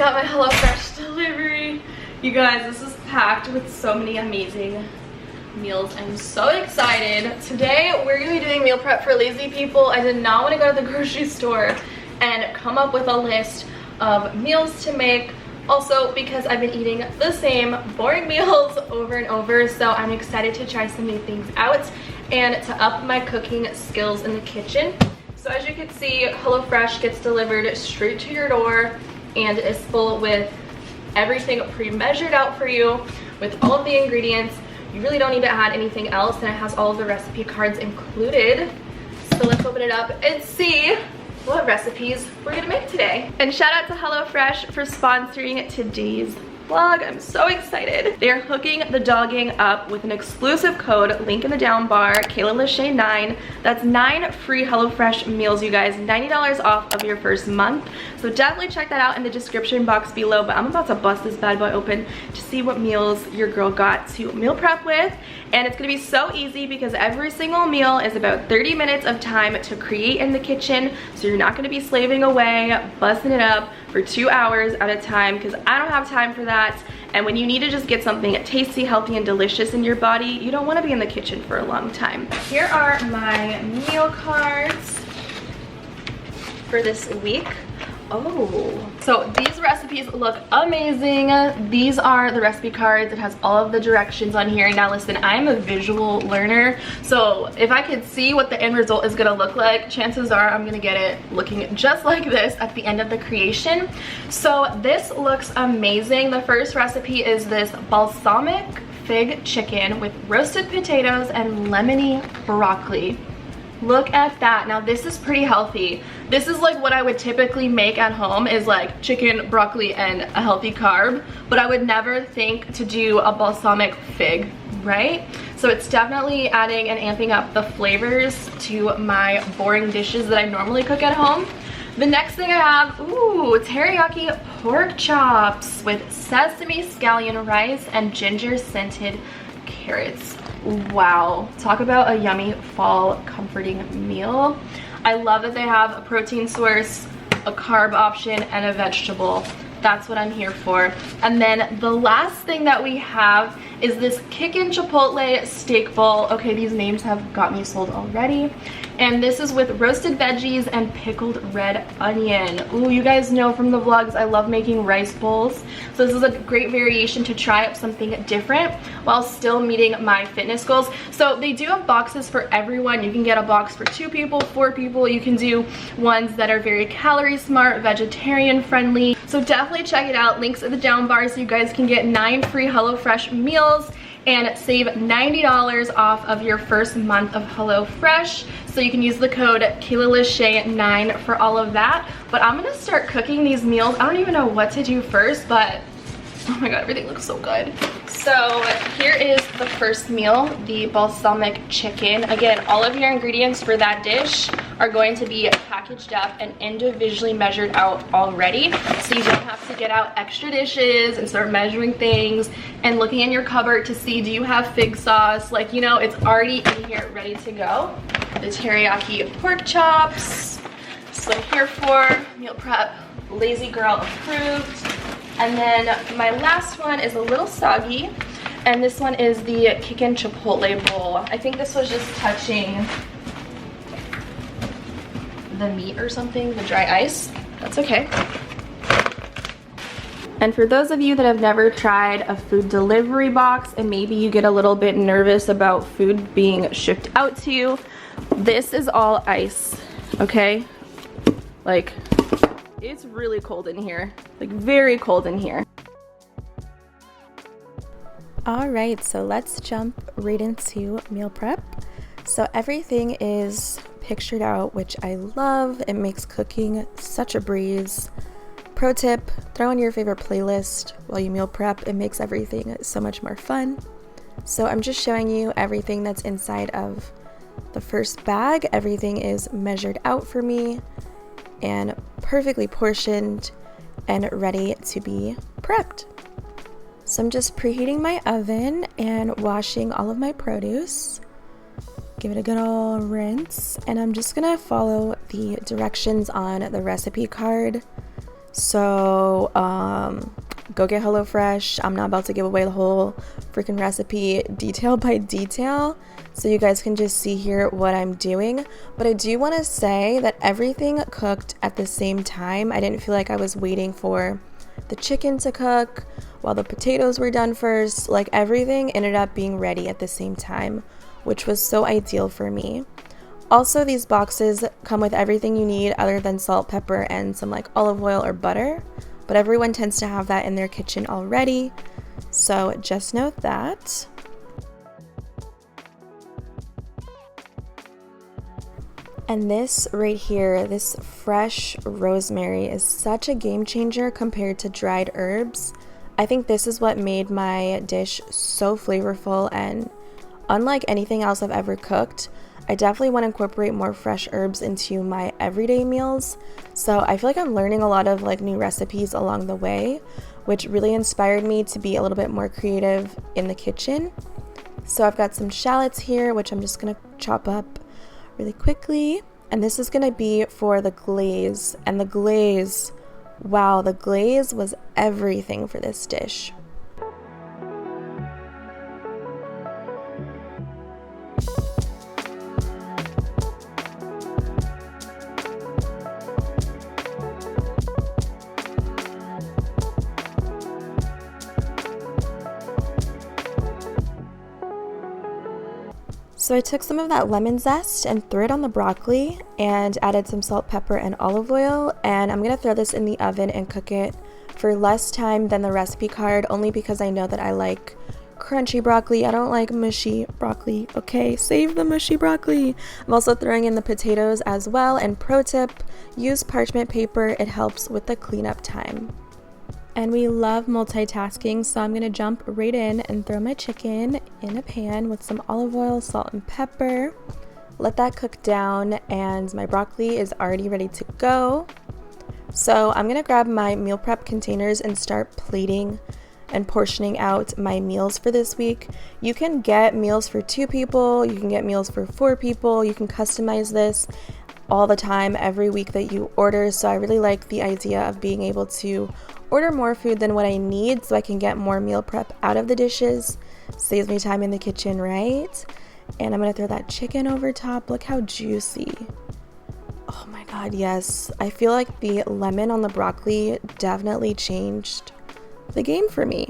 got my HelloFresh delivery. You guys, this is packed with so many amazing meals. I'm so excited. Today we're gonna be doing meal prep for lazy people. I did not want to go to the grocery store and come up with a list of meals to make. Also because I've been eating the same boring meals over and over, so I'm excited to try some new things out and to up my cooking skills in the kitchen. So as you can see, HelloFresh gets delivered straight to your door and is full with everything pre-measured out for you with all of the ingredients. You really don't need to add anything else, and it has all of the recipe cards included. So let's open it up and see what recipes we're gonna make today. And shout out to HelloFresh for sponsoring today's vlog. I'm so excited. They're hooking the dogging up with an exclusive code, link in the down bar, Kayla Lashae 9. That's 9 free HelloFresh meals, you guys. $90 off of your first month. So definitely check that out in the description box below. But I'm about to bust this bad boy open to see what meals your girl got to meal prep with. And it's gonna be so easy because every single meal is about 30 minutes of time to create in the kitchen. So you're not gonna be slaving away, busting it up for 2 hours at a time, because I don't have time for that. And when you need to just get something tasty, healthy, and delicious in your body, you don't want to be in the kitchen for a long time. Here are my meal cards for this week. Oh, so these recipes look amazing. These are the recipe cards. It has all of the directions on here. Now listen, I'm a visual learner, so if I could see what the end result is gonna look like, chances are I'm gonna get it looking just like this at the end of the creation. So this looks amazing. The first recipe is this balsamic fig chicken with roasted potatoes and lemony broccoli. Look at that. Now this is pretty healthy. This is like what I would typically make at home, is like chicken, broccoli, and a healthy carb, but I would never think to do a balsamic fig, right? So it's definitely adding and amping up the flavors to my boring dishes that I normally cook at home. The next thing I have, ooh, teriyaki pork chops with sesame scallion rice and ginger scented carrots. Wow, talk about a yummy fall comforting meal. I love that they have a protein source, a carb option, and a vegetable. That's what I'm here for. And then the last thing that we have is this Kickin' Chipotle steak bowl. Okay, these names have got me sold already. And this is with roasted veggies and pickled red onion. Ooh, you guys know from the vlogs I love making rice bowls. So this is a great variation to try up something different while still meeting my fitness goals. So they do have boxes for everyone. You can get a box for 2 people, 4 people. You can do ones that are very calorie smart, vegetarian friendly. So definitely check it out. Links in the down bar so you guys can get 9 free HelloFresh meals and save $90 off of your first month of HelloFresh. So you can use the code Kayla Lashae 9 for all of that. But I'm gonna start cooking these meals. I don't even know what to do first, but oh my god, everything looks so good. So here is the first meal, the balsamic chicken. Again, all of your ingredients for that dish are going to be packaged up and individually measured out already, so you don't have to get out extra dishes and start measuring things and looking in your cupboard to see, do you have fig sauce? Like, you know, it's already in here ready to go. The teriyaki pork chops. That's what I'm here for. Meal prep, lazy girl approved. And then my last one is a little soggy, and this one is the Kickin' Chipotle bowl. I think this was just touching the meat or something, the dry ice. That's okay. And for those of you that have never tried a food delivery box and maybe you get a little bit nervous about food being shipped out to you, this is all ice, okay? Like, it's really cold in here, like very cold in here. All right, so let's jump right into meal prep. So everything is pictured out, which I love. It makes cooking such a breeze. Pro tip, throw in your favorite playlist while you meal prep. It makes everything so much more fun. So I'm just showing you everything that's inside of the first bag. Everything is measured out for me and perfectly portioned and ready to be prepped. So I'm just preheating my oven and washing all of my produce. Give it a good old rinse, and I'm just gonna follow the directions on the recipe card So go get HelloFresh. I'm not about to give away the whole freaking recipe detail by detail, so you guys can just see here what I'm doing. But I do want to say that everything cooked at the same time. I didn't feel like I was waiting for the chicken to cook while the potatoes were done first. Like, everything ended up being ready at the same time, which was so ideal for me. Also, these boxes come with everything you need other than salt, pepper, and some like olive oil or butter, but everyone tends to have that in their kitchen already, so just note that. And this right here, this fresh rosemary, is such a game changer compared to dried herbs. I think this is what made my dish so flavorful, and unlike anything else I've ever cooked, I definitely want to incorporate more fresh herbs into my everyday meals. So I feel like I'm learning a lot of like new recipes along the way, which really inspired me to be a little bit more creative in the kitchen. So I've got some shallots here, which I'm just gonna chop up really quickly. And this is gonna be for the glaze. And the glaze, wow, the glaze was everything for this dish. So I took some of that lemon zest and threw it on the broccoli and added some salt, pepper, and olive oil, and I'm gonna throw this in the oven and cook it for less time than the recipe card, only because I know that I like crunchy broccoli. I don't like mushy broccoli. Okay, save the mushy broccoli. I'm also throwing in the potatoes as well, and pro tip, use parchment paper. It helps with the cleanup time. And we love multitasking, so I'm gonna jump right in and throw my chicken in a pan with some olive oil, salt, and pepper. Let that cook down, and my broccoli is already ready to go. So I'm gonna grab my meal prep containers and start plating and portioning out my meals for this week. You can get meals for 2 people, you can get meals for 4 people, you can customize this all the time, every week that you order. So I really like the idea of being able to order more food than what I need so I can get more meal prep out of the dishes. Saves me time in the kitchen, right? And I'm gonna throw that chicken over top. Look how juicy. Oh my god, yes. I feel like the lemon on the broccoli definitely changed the game for me.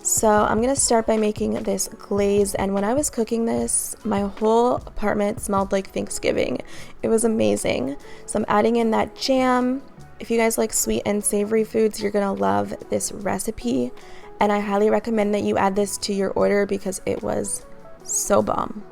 So I'm gonna start by making this glaze, and when I was cooking this, my whole apartment smelled like Thanksgiving. It was amazing. So I'm adding in that jam. If you guys like sweet and savory foods, you're gonna love this recipe, and I highly recommend that you add this to your order because it was so bomb.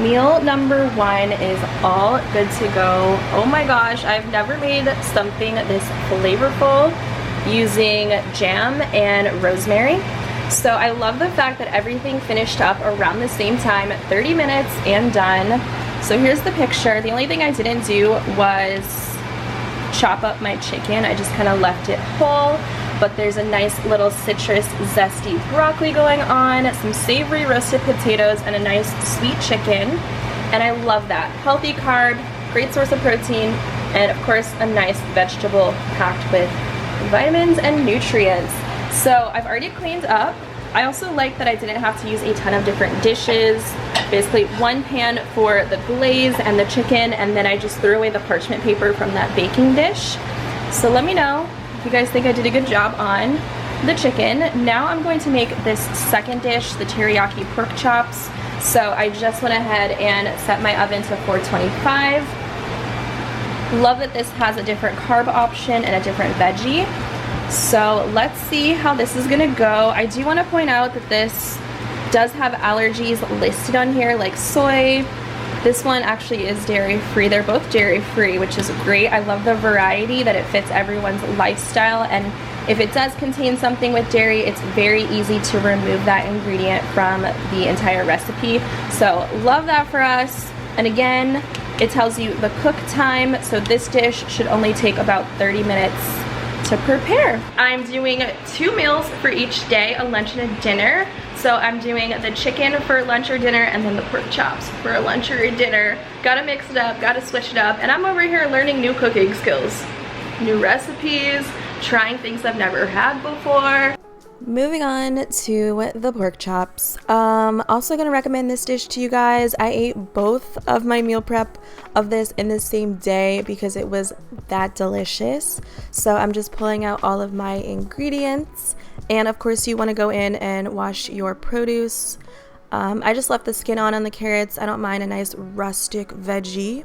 Meal number 1 is all good to go. Oh my gosh, I've never made something this flavorful using jam and rosemary. So I love the fact that everything finished up around the same time, 30 minutes and done. So here's the picture. The only thing I didn't do was chop up my chicken. I just kind of left it whole. But there's a nice little citrus zesty broccoli going on, some savory roasted potatoes, and a nice sweet chicken. And I love that. Healthy carb, great source of protein, and of course a nice vegetable packed with vitamins and nutrients. So I've already cleaned up. I also like that I didn't have to use a ton of different dishes. Basically 1 pan for the glaze and the chicken, and then I just threw away the parchment paper from that baking dish. So let me know if you guys think I did a good job on the chicken. Now I'm going to make this second dish, the teriyaki pork chops. So I just went ahead and set my oven to 425. Love that this has a different carb option and a different veggie. So let's see how this is gonna go. I do want to point out that this does have allergies listed on here, like soy. This one actually is dairy free. They're both dairy free, which is great. I love the variety that it fits everyone's lifestyle, and if it does contain something with dairy, it's very easy to remove that ingredient from the entire recipe. So love that for us. And again, it tells you the cook time, so this dish should only take about 30 minutes to prepare. I'm doing 2 meals for each day, a lunch and a dinner. So I'm doing the chicken for lunch or dinner, and then the pork chops for a lunch or a dinner. Gotta mix it up, gotta switch it up, and I'm over here learning new cooking skills, new recipes, trying things I've never had before. Moving on to the pork chops. Also gonna recommend this dish to you guys. I ate both of my meal prep of this in the same day because it was that delicious. So I'm just pulling out all of my ingredients, and of course you want to go in and wash your produce. I just left the skin on the carrots. I don't mind a nice rustic veggie,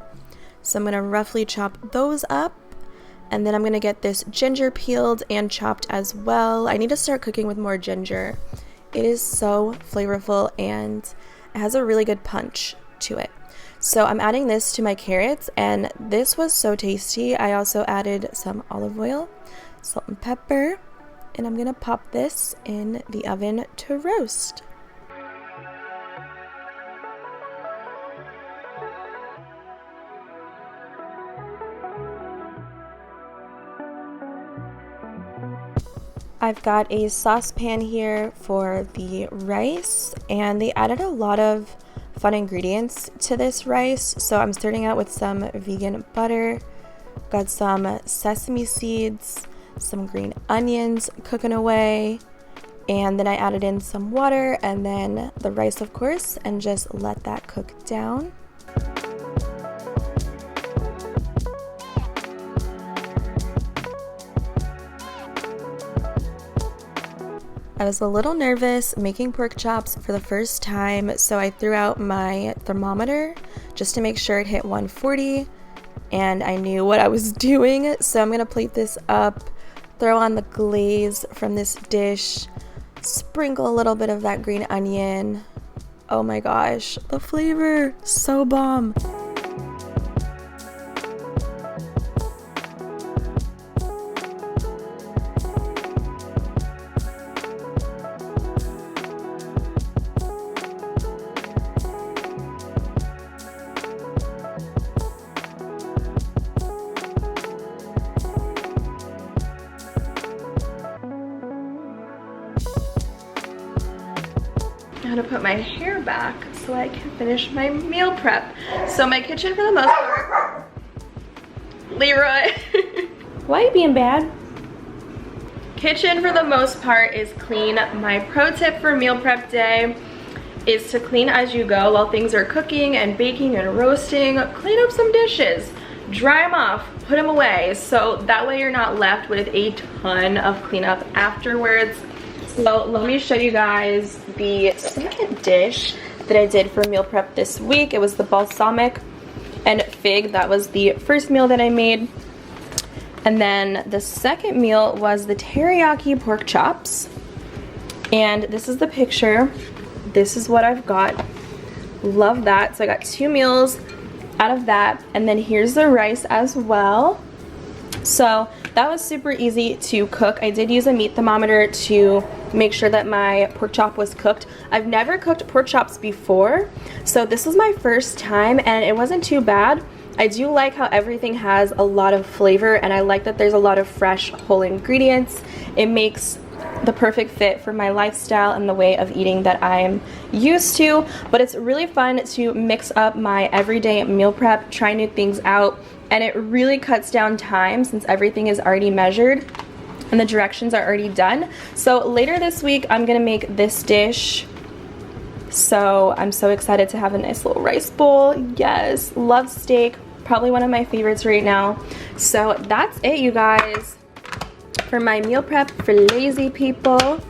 so I'm gonna roughly chop those up. And then I'm gonna get this ginger peeled and chopped as well. I need to start cooking with more ginger. It is so flavorful and it has a really good punch to it. So I'm adding this to my carrots, and this was so tasty. I also added some olive oil, salt and pepper, and I'm gonna pop this in the oven to roast. I've got a saucepan here for the rice, and they added a lot of fun ingredients to this rice. So I'm starting out with some vegan butter, got some sesame seeds, some green onions cooking away, and then I added in some water and then the rice, of course, and just let that cook down. I was a little nervous making pork chops for the first time, so I threw out my thermometer just to make sure it hit 140, and I knew what I was doing. So I'm gonna plate this up, throw on the glaze from this dish, sprinkle a little bit of that green onion. Oh my gosh, the flavor, so bomb. How to put my hair back so I can finish my meal prep. So my kitchen for the most part, Leroy. Why are you being bad? Kitchen for the most part is clean. My pro tip for meal prep day is to clean as you go while things are cooking and baking and roasting. Clean up some dishes, dry them off, put them away, so that way you're not left with a ton of cleanup afterwards. So let me show you guys the second dish that I did for meal prep this week. It was the balsamic and fig. That was the first meal that I made. And then the second meal was the teriyaki pork chops. And this is the picture. This is what I've got. Love that. So I got 2 meals out of that. And then here's the rice as well. So that was super easy to cook. I did use a meat thermometer to make sure that my pork chop was cooked. I've never cooked pork chops before, so this was my first time, and it wasn't too bad. I do like how everything has a lot of flavor, and I like that there's a lot of fresh whole ingredients. It makes the perfect fit for my lifestyle and the way of eating that I'm used to. But it's really fun to mix up my everyday meal prep, try new things out, and it really cuts down time since everything is already measured and the directions are already done. So later this week I'm gonna make this dish. So I'm so excited to have a nice little rice bowl. Yes, love steak, probably one of my favorites right now. So that's it, you guys, for my meal prep for lazy people.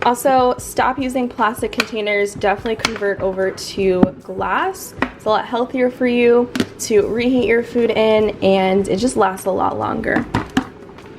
Also, stop using plastic containers. Definitely convert over to glass. It's a lot healthier for you to reheat your food in, and it just lasts a lot longer.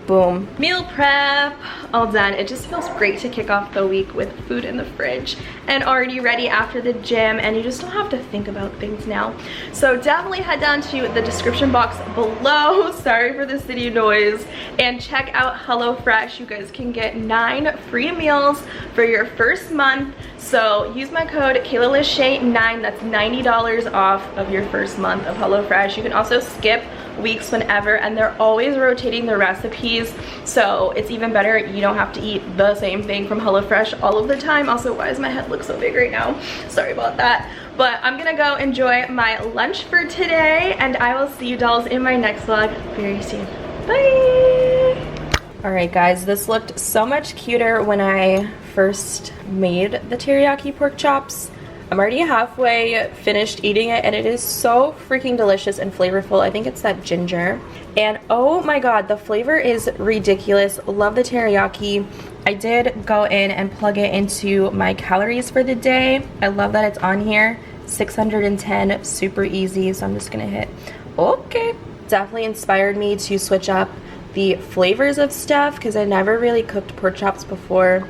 Boom. Meal prep, all done. It just feels great to kick off the week with food in the fridge and already ready after the gym, and you just don't have to think about things now. So definitely head down to the description box below, sorry for the city noise, and check out HelloFresh. You guys can get 9 free meals for your first month. So use my code Kayla Lashae 9, that's $90 off of your first month of HelloFresh. You can also skip weeks whenever, and they're always rotating the recipes, so it's even better. You don't have to eat the same thing from HelloFresh all of the time. Also, why does my head look so big right now? Sorry about that. But I'm gonna go enjoy my lunch for today, and I will see you dolls in my next vlog very soon. Bye! Alright guys, this looked so much cuter when I first made the teriyaki pork chops. I'm already halfway finished eating it, and it is so freaking delicious and flavorful. I think it's that ginger. And oh my god, the flavor is ridiculous. Love the teriyaki. I did go in and plug it into my calories for the day. I love that it's on here. 610, super easy. So I'm just gonna hit okay. Definitely inspired me to switch up the flavors of stuff because I never really cooked pork chops before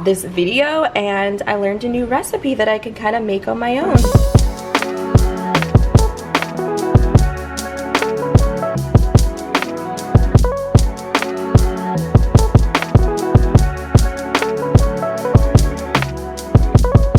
this video, and I learned a new recipe that I can kind of make on my own.